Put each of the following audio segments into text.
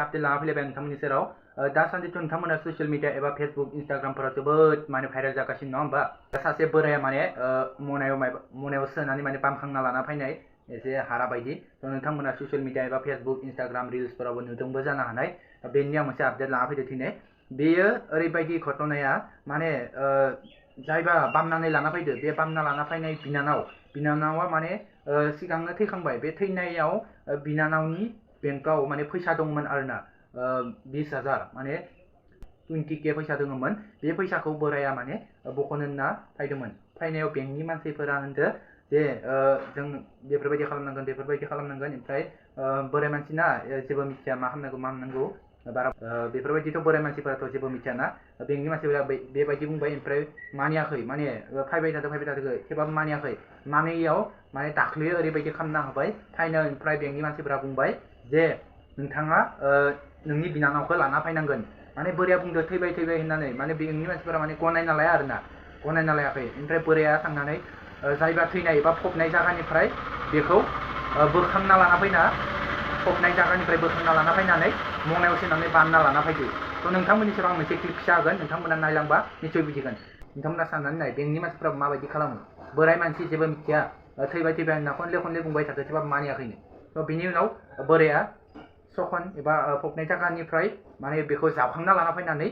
update लाना फैलायबाय नोंथांमोननि सेराव दासान्दिथ' नोंथांमोना ससियेल मिडिया एबा फेसबुक इन्स्टाग्रामफोराव जोबोद माने भाइरेल जागासिनो नङा होमबा सासे बोराया माने मनायाव सोनानै माने बामखांना लाना फैनाय एसे हारा बायदि नोंथांमोना ससियेल मिडिया एबा फेसबुक इन्स्टाग्राम रिल्सफोरावबो नुदोंबो जानो हानाय बेनि आं मोनसे आपडेट लाना फैदो दिनै बेयो ओरैबायदि घटनाया माने जायबा बामनानै लाना फैदो बे बामना लाना फैनाय बिनानावा माने सिगांनो थैखांबाय बे थैनायाव बिनानावनि बेंकआव माने फैसा दंमोन आरोना 20,000 माने 20K फैसा दङमोन बे फैसाखौ बोराया माने बख'नो होनना फैदोंमोन फैनायाव बेंकनि मानसिफोरा होनदो जे जों बेफोरबायदि खालामनांगोन ओमफ्राय बोराय मानसिना जेबो मिथिया मा खालामनांगौ बारा बेफोरबायदिथ' बोराय मानसिफोराथ' जेबो मिथियाना बेंकनि मानसिफोरा बेबायदि बुंबाय ओमफ्राय मानियाखै माने फैबाय थादों थेवबाबो मानियाव माने दाख्लै ओरैबायदि खालामना होबाय फाइनो ओमफ्राय बेंकनि मानसिफोरा बुंबाय जे नोंथाङा नोंनि बिनानावखौ लाना फैनांगोन माने बोराया बुंदो थैबाय होननानै माने बेंकनि मानसिफोरा माने गनायना लायाखै ओमफ्राय बोराया थांनानै जायबा थैनाय एबा फबनाय जायगानिफ्राय बेखौ बोखांना लाना फैनानै मनायाव सोनानै बानना लाना फैदो थ' नोंथांमोननि सेराव आं मोनसे क्लिप फिसा होगोन नोंथांमोना नायलांबा निसय बुजिगोन नोंथांमोना साननानै नाय बेंकनि मानसिफोरा माबायदि खालामो बोराय मानसि जेबो मिथिया थैबाय होनना खनले बुंबाय थादो थेवबाबो मानियाखैनो थ' बिनि उनाव बोराया सखन एबा फबनाय जायगानिफ्राय माने बेखौ जावखांना लाना फैनानै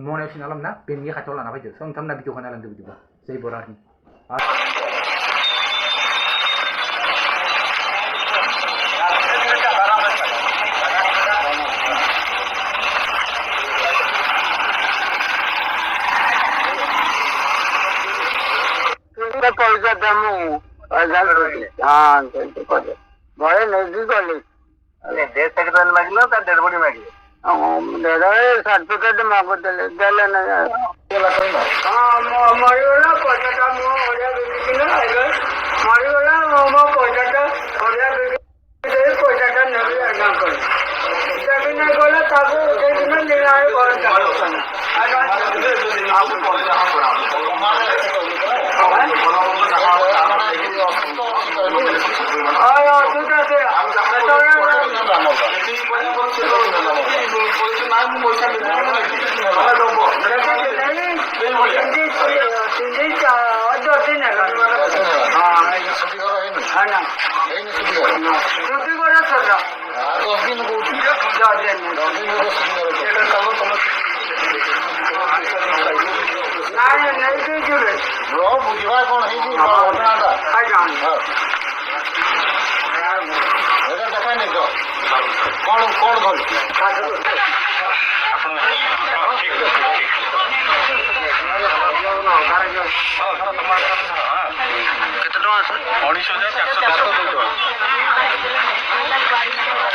मनायाव सोना लाबोना बेंकनि खाथियाव लाना फैदो स' नोंथांमोना भिडिअखौ नायलांदो बिदिबा जै बरानि पैसा दमू हाँ बड़े नजदीक वाले डेथ सर्टिफिकेट मांगलो का डेड बॉडी मांगली सर्टिफिकेट मांगो देले ना हाँ मरिगला पैसा मो ओडिया बिकी ना मरिगला मो पैसा ओडिया बिकी पैसा नबी आना कर जब ना गला ताको दिन दिन आए बोलता केते टका 19,410